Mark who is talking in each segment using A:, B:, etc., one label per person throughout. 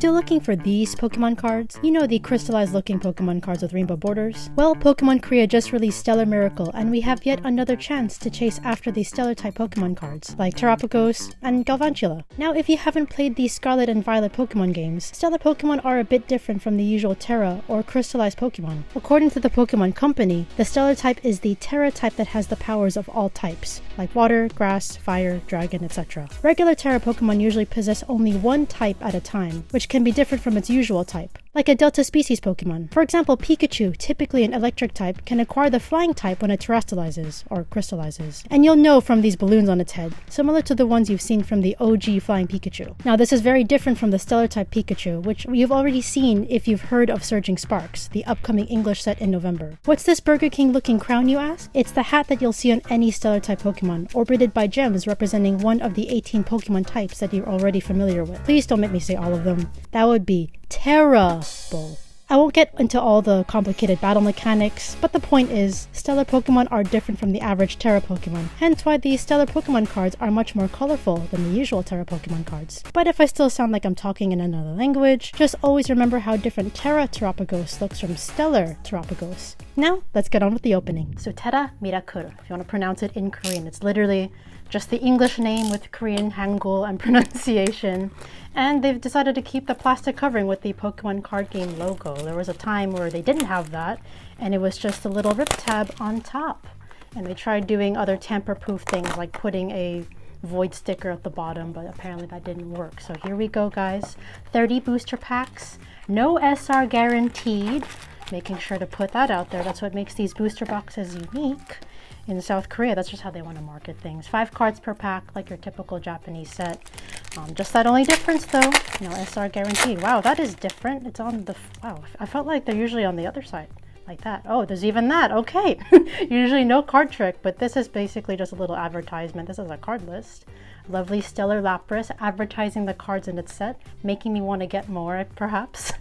A: Still looking for these Pokemon cards? You know, the crystallized looking Pokemon cards with rainbow borders? Well, Pokemon Korea just released Stellar Miracle, and we have yet another chance to chase after these Stellar type Pokemon cards, like Terapagos and Galvantula. Now, if you haven't played these Scarlet and Violet Pokemon games, Stellar Pokemon are a bit different from the usual Terra or crystallized Pokemon. According to the Pokemon Company, the Stellar type is the Terra type that has the powers of all types, like water, grass, fire, dragon, etc. Regular Terra Pokemon usually possess only one type at a time, which can be different from its usual type, like a Delta species Pokemon. For example, Pikachu, typically an electric type, can acquire the flying type when it terastallizes, or crystallizes. And you'll know from these balloons on its head, similar to the ones you've seen from the OG Flying Pikachu. Now, this is very different from the Stellar type Pikachu, which you've already seen if you've heard of Surging Sparks, the upcoming English set in November. What's this Burger King looking crown, you ask? It's the hat that you'll see on any Stellar type Pokemon, orbited by gems representing one of the 18 Pokemon types that you're already familiar with. Please don't make me say all of them. That would be terrible. I won't get into all the complicated battle mechanics, but the point is, Stellar Pokemon are different from the average Terra Pokemon, hence why these Stellar Pokemon cards are much more colorful than the usual Terra Pokemon cards. But if I still sound like I'm talking in another language, just always remember how different Terra Terapagos looks from Stellar Terapagos. Now, let's get on with the opening. So Terra Miracle, if you want to pronounce it in Korean, it's literally just the English name with Korean Hangul and pronunciation. And they've decided to keep the plastic covering with the Pokemon card game logo. There was a time where they didn't have that, and it was just a little rip tab on top. And they tried doing other tamper-proof things like putting a void sticker at the bottom, but apparently that didn't work. So here we go, guys. 30 booster packs, no SR guaranteed. Making sure to put that out there. That's what makes these booster boxes unique. In South Korea, that's just how they want to market things. 5 cards per pack, like your typical Japanese set. Just that only difference though, no SR guaranteed. Wow, that is different. It's on the, wow, I felt like they're usually on the other side, like that. Oh, there's even that, okay. Usually no card trick, but this is basically just a little advertisement. This is a card list. Lovely Stellar Lapras advertising the cards in its set, making me want to get more, perhaps.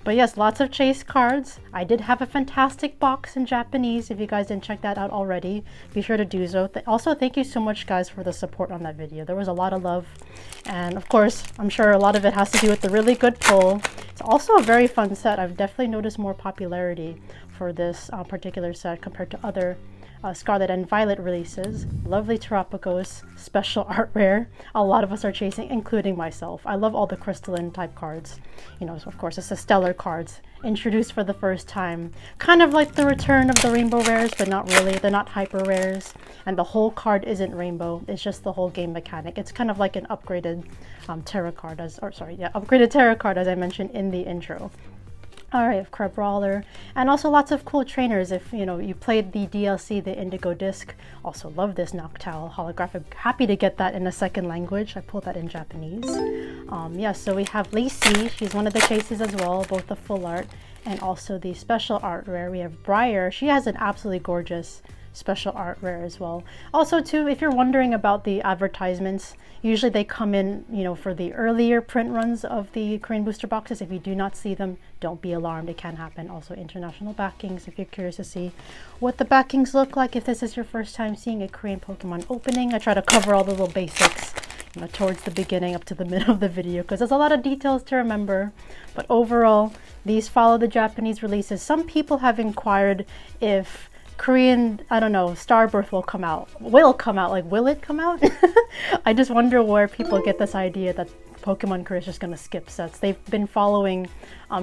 A: But yes, lots of chase cards. I did have a fantastic box in Japanese. If you guys didn't check that out already, be sure to do so. Also, thank you so much, guys, for the support on that video. There was a lot of love. And of course, I'm sure a lot of it has to do with the really good pull. It's also a very fun set. I've definitely noticed more popularity for this particular set compared to other Scarlet and Violet releases. Lovely Terapagos, special art rare. A lot of us are chasing, including myself. I love all the crystalline type cards. You know, of course, it's the Stellar cards introduced for the first time. Kind of like the return of the rainbow rares, but not really. They're not hyper rares. And the whole card isn't rainbow. It's just the whole game mechanic. It's kind of like an upgraded Terra card, upgraded Terra card, as I mentioned in the intro. Alright, Crabrawler, and also lots of cool trainers. If you know you played the DLC, the Indigo Disc, also love this Noctowl holographic. Happy to get that in a second language. I pulled that in Japanese. Yeah, so we have Lacey. She's one of the chases as well, both the full art and also the special art rare. We have Briar. She has an absolutely gorgeous special art rare as well. Also too, if you're wondering about the advertisements, usually they come in, you know, for the earlier print runs of the Korean booster boxes. If you do not see them, don't be alarmed, it can happen. Also international backings, if you're curious to see what the backings look like if this is your first time seeing a Korean Pokemon opening. I try to cover all the little basics, you know, towards the beginning up to the middle of the video, because there's a lot of details to remember. But overall, these follow the Japanese releases. Some people have inquired if Korean, I don't know, Starbirth will come out. Will come out, like, will it come out? I just wonder where people get this idea that Pokemon Korea is just going to skip sets. They've been following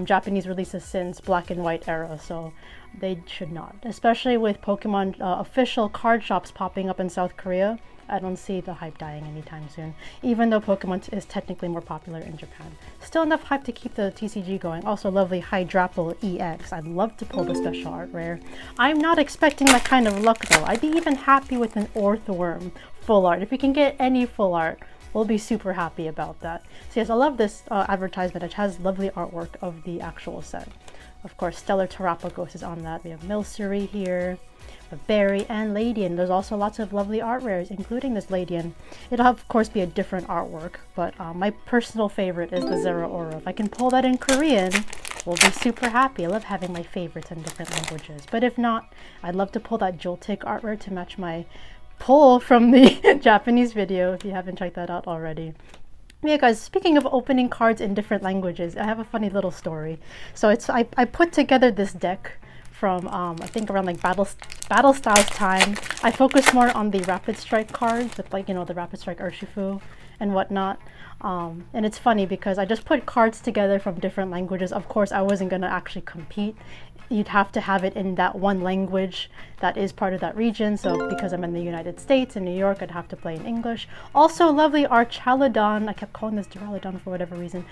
A: Japanese releases since Black and White era, so they should not. Especially with Pokemon official card shops popping up in South Korea. I don't see the hype dying anytime soon, even though Pokemon is technically more popular in Japan. Still enough hype to keep the TCG going. Also lovely Hydrapple EX. I'd love to pull the special art rare. I'm not expecting that kind of luck though. I'd be even happy with an Orthworm full art. If we can get any full art, we'll be super happy about that. So yes, I love this advertisement. It has lovely artwork of the actual set. Of course, Stellar Terapagos is on that. We have Milcery here, Berry, and Ladian. There's also lots of lovely art rares, including this Ladian. It'll of course be a different artwork, but my personal favorite is the Zeraora. If I can pull that in Korean, we'll be super happy. I love having my favorites in different languages. But if not, I'd love to pull that Joltik art rare to match my pull from the Japanese video, if you haven't checked that out already. Yeah, guys, speaking of opening cards in different languages, I have a funny little story. So I put together this deck from I think around like Battle Styles time. I focused more on the Rapid Strike cards with, like, you know, the Rapid Strike Urshifu and whatnot. And it's funny because I just put cards together from different languages. Of course, I wasn't gonna actually compete. You'd have to have it in that one language that is part of that region. So because I'm in the United States, in New York, I'd have to play in English. Also, lovely Archaludon. I kept calling this Duraludon for whatever reason.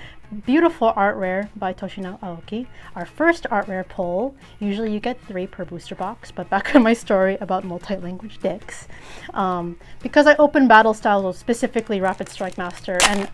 A: Beautiful art rare by Toshina Aoki. Our first art rare pull. Usually you get 3 per booster box, but back to my story about multi-language decks. Because I opened Battle Styles, specifically Rapid Strike Master and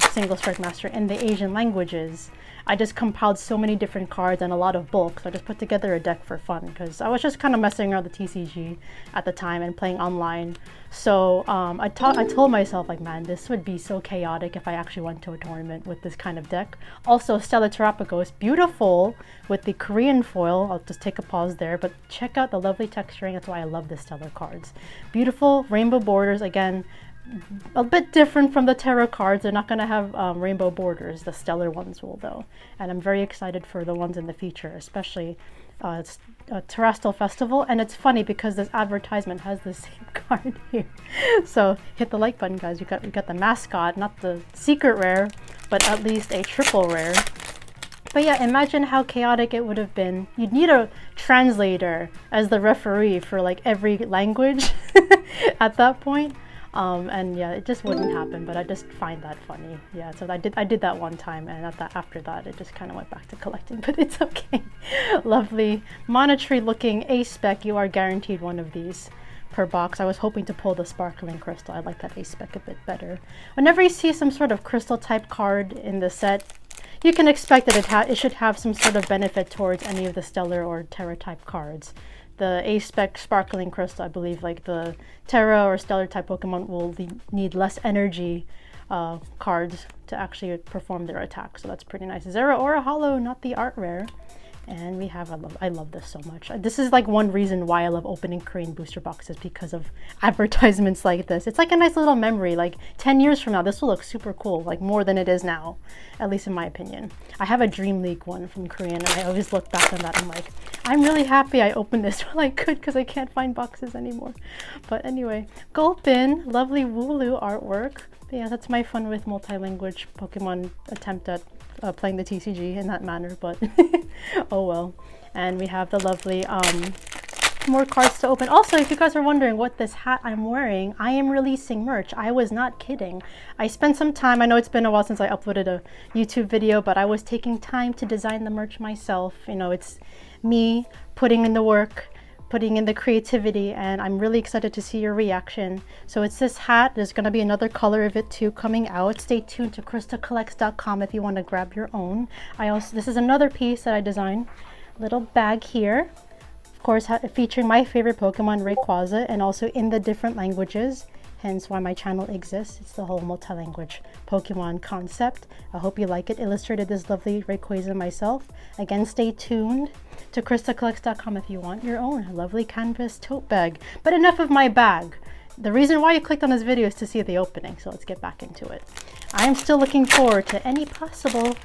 A: Single Strike Master in the Asian languages, I just compiled so many different cards and a lot of bulk, so I just put together a deck for fun because I was just kind of messing around the TCG at the time and playing online. So I told myself, like, man, this would be so chaotic if I actually went to a tournament with this kind of deck. Also, Stellar Terapagos, beautiful with the Korean foil. I'll just take a pause there, but check out the lovely texturing. That's why I love the Stellar cards. Beautiful rainbow borders, again, a bit different from the tarot cards. They're not going to have rainbow borders. The stellar ones will, though. And I'm very excited for the ones in the future, especially it's Terastal Festival. And it's funny because this advertisement has the same card here. So hit the like button, guys. We got the mascot, not the secret rare, but at least a triple rare. But yeah, imagine how chaotic it would have been. You'd need a translator as the referee for like every language at that point. And yeah, it just wouldn't happen, but I just find that funny. Yeah, so I did that one time, and after that it just kind of went back to collecting, but it's okay. Lovely monetary looking A-spec. You are guaranteed one of these per box. I was hoping to pull the sparkling crystal. I like that A-spec a bit better. Whenever you see some sort of crystal type card in the set, you can expect that it should have some sort of benefit towards any of the stellar or terra type cards. The A-spec sparkling crystal, I believe, like the Terra or Stellar type Pokemon will need less energy cards to actually perform their attack, so that's pretty nice. Zeraora Hollow, not the art rare. And we have, I love this so much. This is like one reason why I love opening Korean booster boxes, because of advertisements like this. It's like a nice little memory. Like 10 years from now, this will look super cool, like more than it is now, at least in my opinion. I have a Dream League one from Korean, and I always look back on that and I'm like, I'm really happy I opened this while I could, because I can't find boxes anymore. But anyway, Gulpin, lovely Wooloo artwork. But yeah, that's my fun with multi-language Pokemon attempt at playing the TCG in that manner, but oh well. And we have the lovely more cards to open. Also, if you guys are wondering what this hat I'm wearing, I am releasing merch. I was not kidding. I spent some time, I know it's been a while since I uploaded a YouTube video, but I was taking time to design the merch myself. You know, it's me putting in the work, putting in the creativity, and I'm really excited to see your reaction. So it's this hat. There's going to be another color of it too coming out. Stay tuned to KrystalKollectz.com if you want to grab your own. This is another piece that I designed. Little bag here, of course, featuring my favorite Pokemon, Rayquaza, and also in the different languages, hence why my channel exists. It's the whole multi-language Pokemon concept. I hope you like it. Illustrated this lovely Rayquaza myself. Again, stay tuned to KrystalKollectz.com if you want your own lovely canvas tote bag. But enough of my bag. The reason why you clicked on this video is to see the opening, so let's get back into it. I am still looking forward to any possible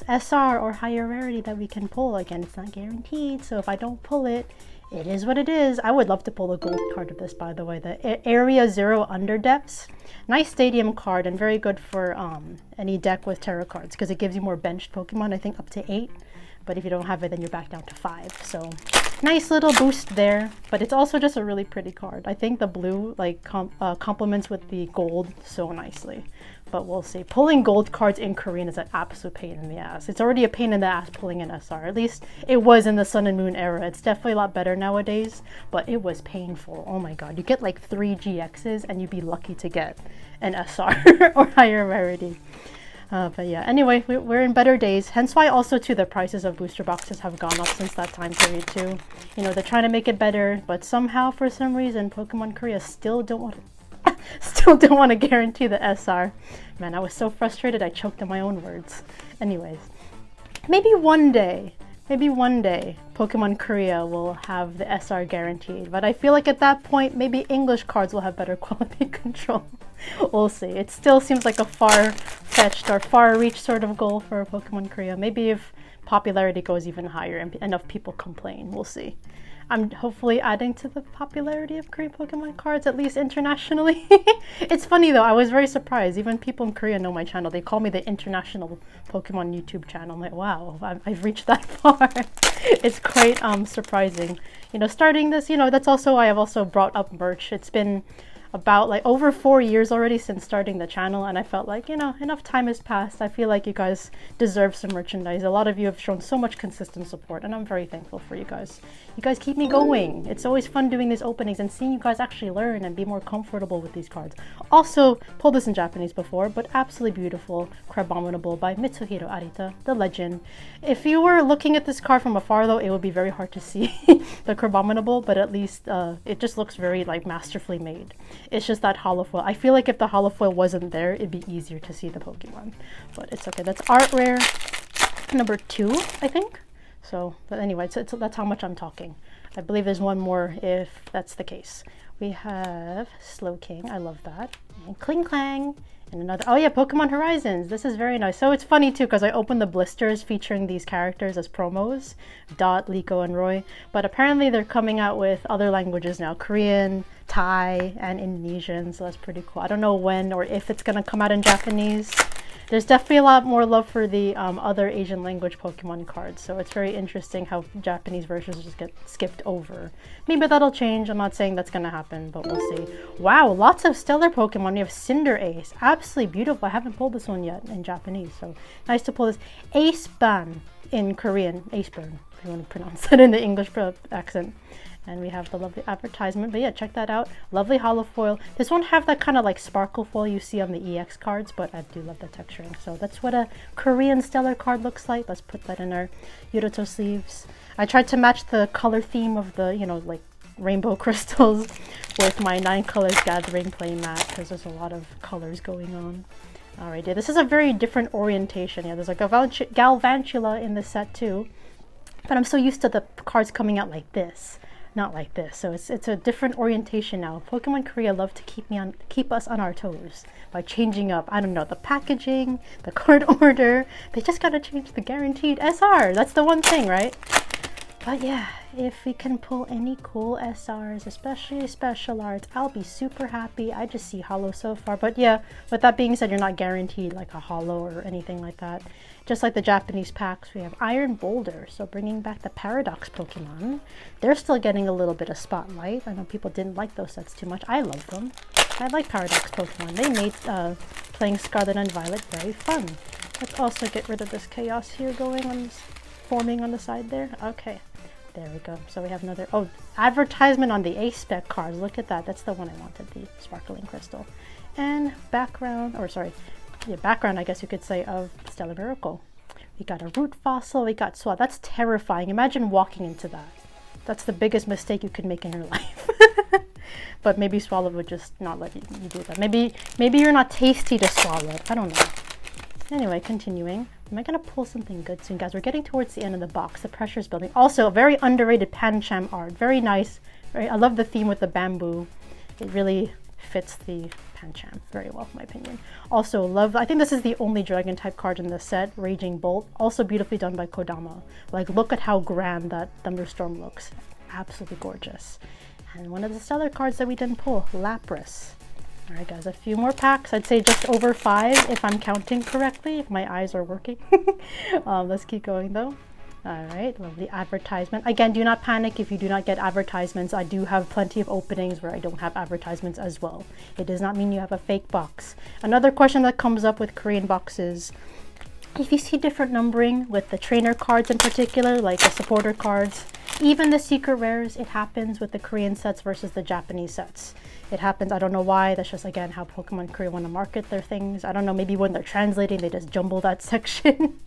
A: SR or higher rarity that we can pull. Again, it's not guaranteed, so if I don't pull it, it is what it is. I would love to pull a gold card of this, by the way. The Area Zero Underdepths. Nice stadium card and very good for any deck with tarot cards, because it gives you more benched Pokemon, I think up to 8. But if you don't have it, then you're back down to 5. So nice little boost there. But it's also just a really pretty card. I think the blue like complements with the gold so nicely. But we'll see. Pulling gold cards in Korean is an absolute pain in the ass. It's already a pain in the ass pulling an SR. At least it was in the Sun and Moon era. It's definitely a lot better nowadays, but it was painful. Oh my god. You get like 3 GXs and you'd be lucky to get an SR or higher rarity. But yeah, anyway, we're in better days. Hence why also too the prices of booster boxes have gone up since that time period too. You know, they're trying to make it better, but somehow for some reason Pokemon Korea still don't want to guarantee the SR. Man, I was so frustrated I choked on my own words. Anyways, maybe one day Pokemon Korea will have the SR guaranteed, but I feel like at that point maybe English cards will have better quality control. We'll see. It still seems like a far-fetched or far-reach sort of goal for Pokemon Korea. Maybe if popularity goes even higher and enough people complain, we'll see. I'm hopefully adding to the popularity of Korean Pokemon cards, at least internationally. It's funny though, I was very surprised. Even people in Korea know my channel. They call me the international Pokemon YouTube channel. I'm like, wow, I've reached that far. It's quite surprising. You know, starting this, you know, that's also why I've also brought up merch. It's been about like over 4 years already since starting the channel, and I felt like, you know, enough time has passed. I feel like you guys deserve some merchandise. A lot of you have shown so much consistent support, and I'm very thankful for you guys. You guys keep me going. It's always fun doing these openings and seeing you guys actually learn and be more comfortable with these cards. Also, pulled this in Japanese before, but absolutely beautiful. Crabominable by Mitsuhiro Arita, the legend. If you were looking at this card from afar though, it would be very hard to see the Crabominable, but at least it just looks very like masterfully made. It's just that holofoil. I feel like if the holofoil wasn't there, it'd be easier to see the Pokemon. But it's okay. That's art rare number 2, I think. So, but anyway, that's how much I'm talking. I believe there's one more if that's the case. We have Slowking. I love that. And Kling Clang. And another, oh yeah, Pokemon Horizons. This is very nice. So it's funny too, because I opened the blisters featuring these characters as promos, Dot, Liko, and Roy. But apparently they're coming out with other languages now, Korean, Thai, and Indonesian. So that's pretty cool. I don't know when or if it's gonna come out in Japanese. There's definitely a lot more love for the other Asian language Pokemon cards, so it's very interesting how Japanese versions just get skipped over. Maybe that'll change. I'm not saying that's going to happen, but we'll see. Wow, lots of stellar Pokemon. We have Cinderace. Absolutely beautiful. I haven't pulled this one yet in Japanese, so nice to pull this. Aceban in Korean. Aceban, if you want to pronounce it in the English accent. And we have the lovely advertisement, but yeah, check that out. Lovely holofoil. This won't have that kind of like sparkle foil you see on the EX cards, but I do love the texturing. So that's what a Korean stellar card looks like. Let's put that in our Yuruto sleeves. I tried to match the color theme of the, you know, like rainbow crystals with my 9 colors gathering play mat, because there's a lot of colors going on. Alright, yeah, this is a very different orientation. Yeah, there's like a Galvantula in the set too, but I'm so used to the cards coming out like this. Not like this, so it's a different orientation now. Pokemon Korea love to keep us on our toes by changing up, I don't know, the packaging, the card order. They just gotta change the guaranteed SR. That's the one thing, right? But yeah, if we can pull any cool SRs, especially special arts, I'll be super happy. I just see holo so far, but yeah, with that being said, you're not guaranteed like a holo or anything like that. Just like the Japanese packs, we have Iron Boulder, so bringing back the Paradox Pokemon. They're still getting a little bit of spotlight. I know people didn't like those sets too much. I love them. I like Paradox Pokemon. They made playing Scarlet and Violet very fun. Let's also get rid of this chaos here going on, forming on the side there. Okay, there we go. So we have another, oh, advertisement on the A-Spec cards. Look at that. That's the one I wanted, the Sparkling Crystal. And background, or sorry, yeah, background, I guess you could say, of Stellar Miracle. We got a root fossil, we got Swat. That's terrifying. Imagine walking into that. That's the biggest mistake you could make in your life. But maybe Swallow would just not let you do that. Maybe you're not tasty to swallow. I don't know. Anyway, continuing. Am I going to pull something good soon, guys? We're getting towards the end of the box. The pressure's building. Also, a very underrated Pancham art. Very nice. I love the theme with the bamboo. It really fits the Pancham very well, in my opinion. Also, love, I think this is the only dragon type card in the set, Raging Bolt. Also beautifully done by Kodama. Like, look at how grand that Thunderstorm looks. Absolutely gorgeous. And one of the stellar cards that we didn't pull, Lapras. Alright guys, a few more packs. I'd say just over 5 if I'm counting correctly, if my eyes are working. Let's keep going though. Alright, lovely advertisement. Again, do not panic if you do not get advertisements. I do have plenty of openings where I don't have advertisements as well. It does not mean you have a fake box. Another question that comes up with Korean boxes, if you see different numbering with the trainer cards in particular, like the supporter cards, even the secret rares, it happens with the Korean sets versus the Japanese sets. It happens, I don't know why, that's just again how Pokemon Korea want to market their things. I don't know, maybe when they're translating they just jumble that section.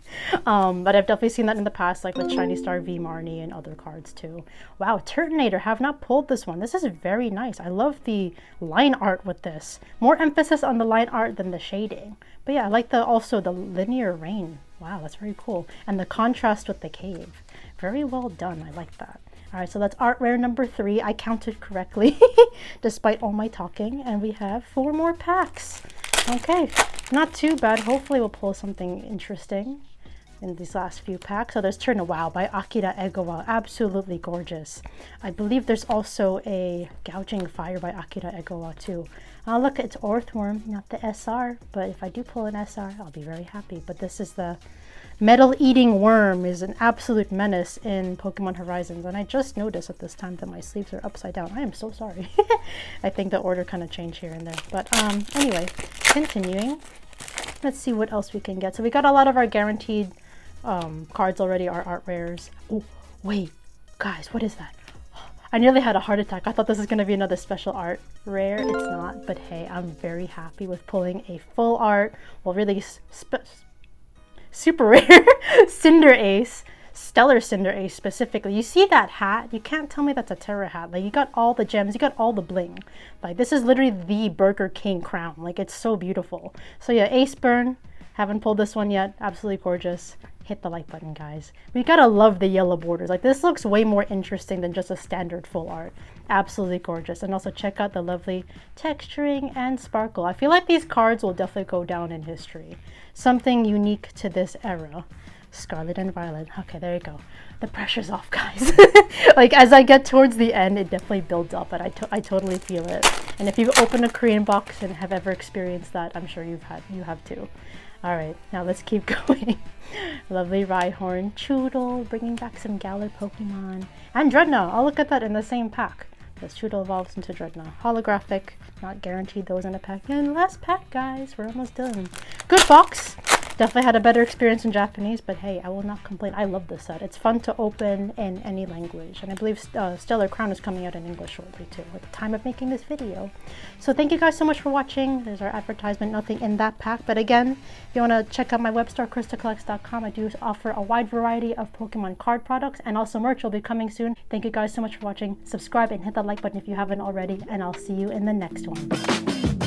A: But I've definitely seen that in the past, like with Shiny Star V Marnie and other cards too. Wow, Turtonator, have not pulled this one. This is very nice. I love the line art with this. More emphasis on the line art than the shading. But yeah, I like also the linear rain. Wow, that's very cool. And the contrast with the cave. Very well done, I like that. All right, so that's art rare number 3. I counted correctly despite all my talking, and we have 4 more packs. Okay, not too bad. Hopefully we'll pull something interesting in these last few packs. So there's Turn a Wow by Akira Egawa, absolutely gorgeous. I believe there's also a Gouging Fire by Akira Egawa too. Look, it's Earthworm, not the SR, but if I do pull an SR, I'll be very happy. But this is the Metal Eating Worm, is an absolute menace in Pokemon Horizons, and I just noticed at this time that my sleeves are upside down. I am so sorry. I think the order kind of changed here and there. But anyway, continuing. Let's see what else we can get. So we got a lot of our guaranteed cards already, our art rares. Oh, wait, guys, what is that? I nearly had a heart attack. I thought this was going to be another special art rare. It's not, but hey, I'm very happy with pulling a full art, well, really super rare Cinder Ace, Stellar Cinder Ace specifically. You see that hat? You can't tell me that's a Terra hat. Like, you got all the gems, you got all the bling. Like, this is literally the Burger King crown. Like, it's so beautiful. So yeah, Ace Burn. Haven't pulled this one yet. Absolutely gorgeous. Hit the like button, guys. We gotta love the yellow borders. Like, this looks way more interesting than just a standard full art. Absolutely gorgeous. And also check out the lovely texturing and sparkle. I feel like these cards will definitely go down in history. Something unique to this era. Scarlet and Violet. Okay, there you go. The pressure's off, guys. Like, as I get towards the end, it definitely builds up, and I totally feel it. And if you've opened a Korean box and have ever experienced that, I'm sure you have too. All right, now let's keep going. Lovely Rhyhorn, Choodle, bringing back some Galar Pokemon, and Dreadnought. I'll look at that in the same pack. This Choodle evolves into Dreadnought. Holographic, not guaranteed those in a pack. And last pack, guys, we're almost done. Good box. Definitely had a better experience in Japanese, but hey, I will not complain. I love this set. It's fun to open in any language, and I believe Stellar Crown is coming out in English shortly too at the time of making this video. So thank you guys so much for watching. There's our advertisement, nothing in that pack, but again, if you want to check out my web store, KrystalKollectz.com, I do offer a wide variety of Pokemon card products, and also merch will be coming soon. Thank you guys so much for watching. Subscribe and hit that like button if you haven't already, and I'll see you in the next one.